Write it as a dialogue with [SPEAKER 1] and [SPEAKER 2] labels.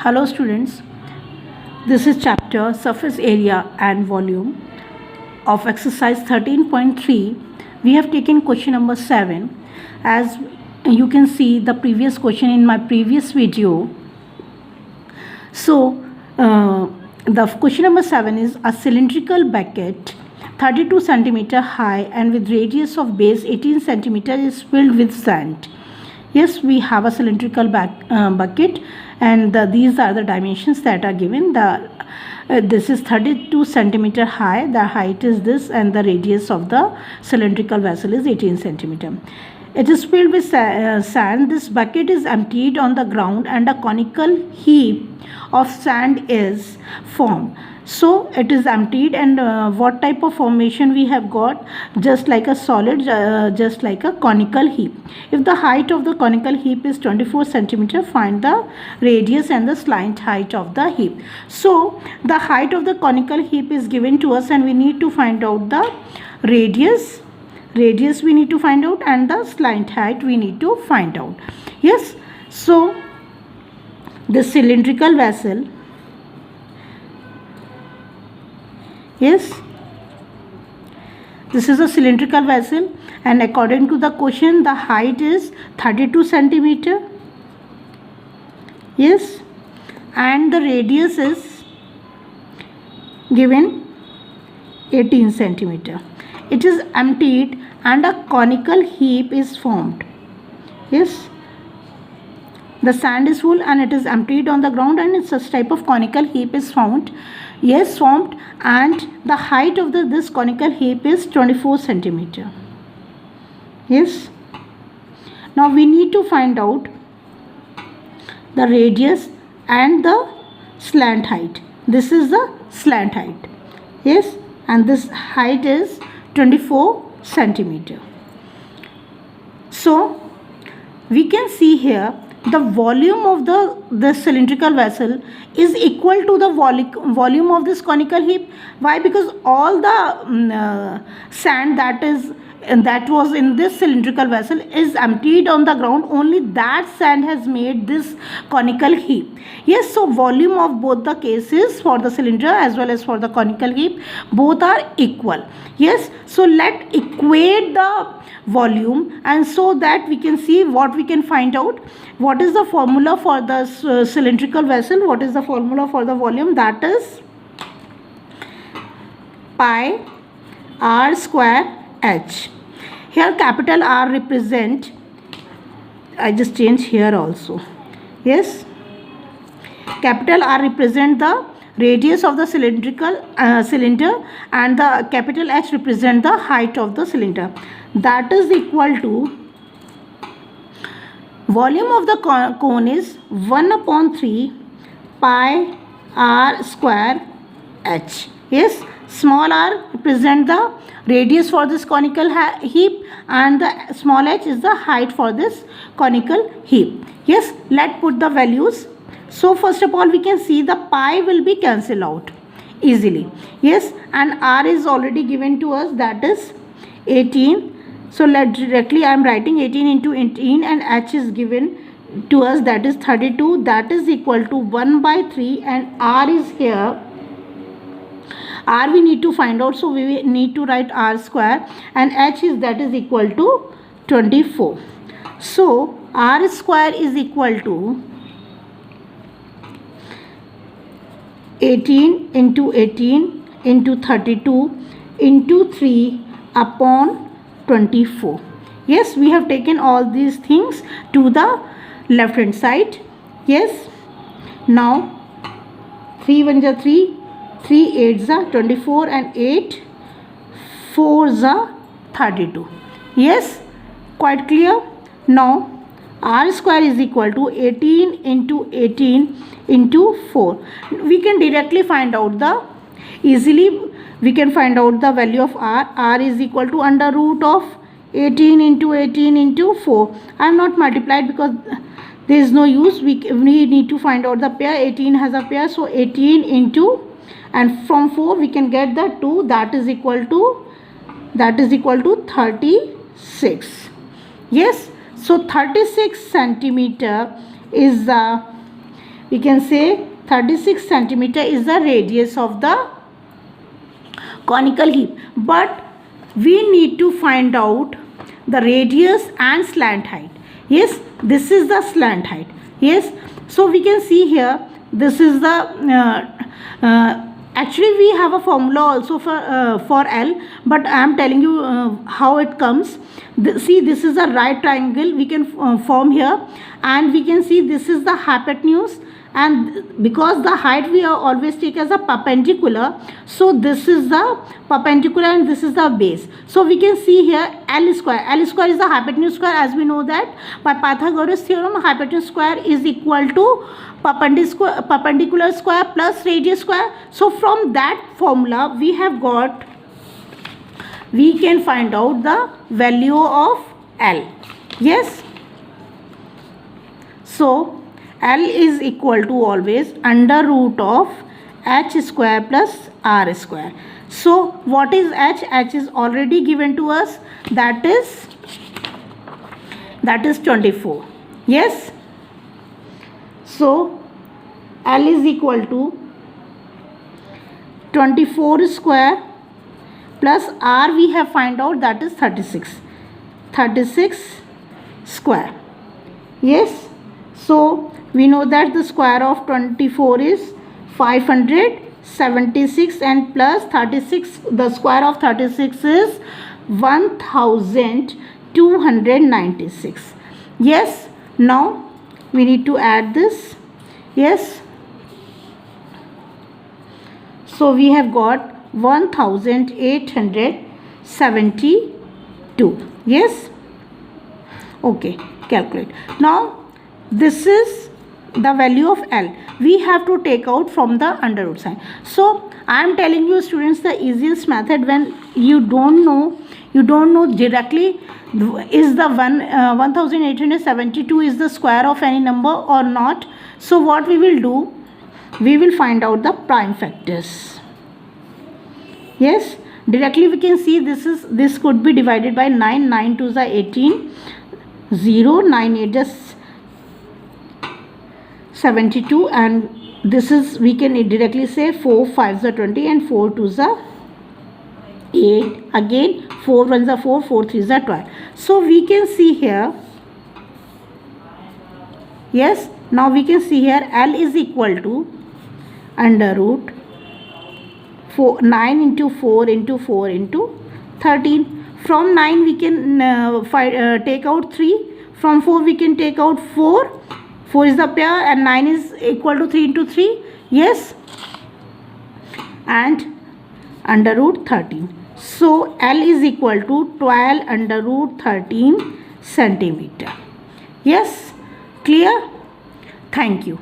[SPEAKER 1] Hello students, this is chapter surface area and volume of exercise 13.3. We have taken question number 7. As you can see the previous question in my previous video. So the question number 7 is a cylindrical bucket 32 centimeter high and with radius of base 18 centimeter is filled with sand. Yes, we have a cylindrical bucket and these are the dimensions that are given. This is 32 centimeter high, the height is this, and the radius of the cylindrical vessel is 18 centimeter. It is filled with sand. This bucket is emptied on the ground and a conical heap of sand is formed. So it is emptied, and what type of formation we have got? Just like a solid, just like a conical heap. If the height of the conical heap is 24 centimeter, find the radius and the slant height of the heap. So the height of the conical heap is given to us, and we need to find out the radius we need to find out, and the slant height we need to find out. Yes, so the cylindrical vessel, yes, this is a cylindrical vessel, and according to the question the height is 32 centimeter. Yes, and the radius is given 18 centimeter. It is emptied and a conical heap is formed. Yes, the sand is full and it is emptied on the ground, and such type of conical heap is found. Yes, formed, and the height of this conical heap is 24 centimeter. Yes, now we need to find out the radius and the slant height. This is the slant height. Yes, and this height is 24 centimeter. So we can see here the volume of the cylindrical vessel is equal to the volume of this conical heap. Why? Because all the sand that was in this cylindrical vessel is emptied on the ground. Only that sand has made this conical heap. Yes, so volume of both the cases, for the cylinder as well as for the conical heap, both are equal. Yes, so let equate the volume, and so that we can see what we can find out. What is the formula for the cylindrical vessel? What is the formula for the volume? That is pi r square h. Here capital R represent, I just change here also. Yes, capital R represent the radius of the cylindrical cylinder, and the capital H represent the height of the cylinder. That is equal to volume of the cone is 1/3 pi r square h. Yes, small r represent the radius for this conical heap, and the small h is the height for this conical heap. Yes, let's put the values. So first of all we can see the pi will be cancelled out easily. Yes, and r is already given to us, that is 18. So let directly I am writing 18 into 18, and h is given to us, that is 32. That is equal to 1/3, and r is here. R we need to find out, so we need to write r square, and h is, that is equal to 24. So r square is equal to 18 into 18 into 32 into 3 upon 24. Yes, we have taken all these things to the left hand side. Yes, now 3 1 ja 3, 3 8 ja 24, and 8 4 ja 32. Yes, quite clear. Now r square is equal to 18 into 18 into 4. We can directly find out the, easily we can find out the value of r. R is equal to under root of 18 into 18 into 4. I am not multiplied because there is no use. We need to find out the pair. 18 has a pair, so 18 into, and from 4 we can get the 2, that is equal to 36. Yes, so 36 centimeter is the we can say 36 centimeter is the radius of the conical heap. But we need to find out the radius and slant height. Yes, this is the slant height. Yes, so we can see here, this is the actually we have a formula also for L, but I am telling you how it comes. See, this is a right triangle we can form here, and we can see this is the hypotenuse, and because the height we always take as a perpendicular, so this is the perpendicular and this is the base. So we can see here L square. L square is the hypotenuse square, as we know that by Pythagoras theorem hypotenuse square is equal to perpendicular square plus radius square. So from that formula we have got, we can find out the value of L. Yes, so L is equal to always under root of h square plus r square. So what is h? H is already given to us, that is 24. Yes, so L is equal to 24 square plus r we have find out, that is 36 square. Yes, so we know that the square of 24 is 576 and plus 36, the square of 36 is 1296. Yes, now we need to add this. Yes, so we have got 1872. Yes, okay, calculate. Now this is the value of L. We have to take out from the under root sign. So I am telling you students, the easiest method when you don't know directly is the 1872 is the square of any number or not. So what we will do, we will find out the prime factors. Yes, directly we can see this could be divided by 9. 9 2s are 18, 0, 9 8 is 72, and this is, we can directly say 4 5s are 20 and 4 2s are 8, again 4 1s are 4, 4 3s are 12. So we can see here, yes, now we can see here L is equal to under root 9 into 4 into 4 into 13. From 9 we can take out 3, from 4 we can take out 4. 4 is the pair and 9 is equal to 3 into 3. Yes, and under root 13. So L is equal to 12 under root 13 centimeter. Yes, clear? Thank you.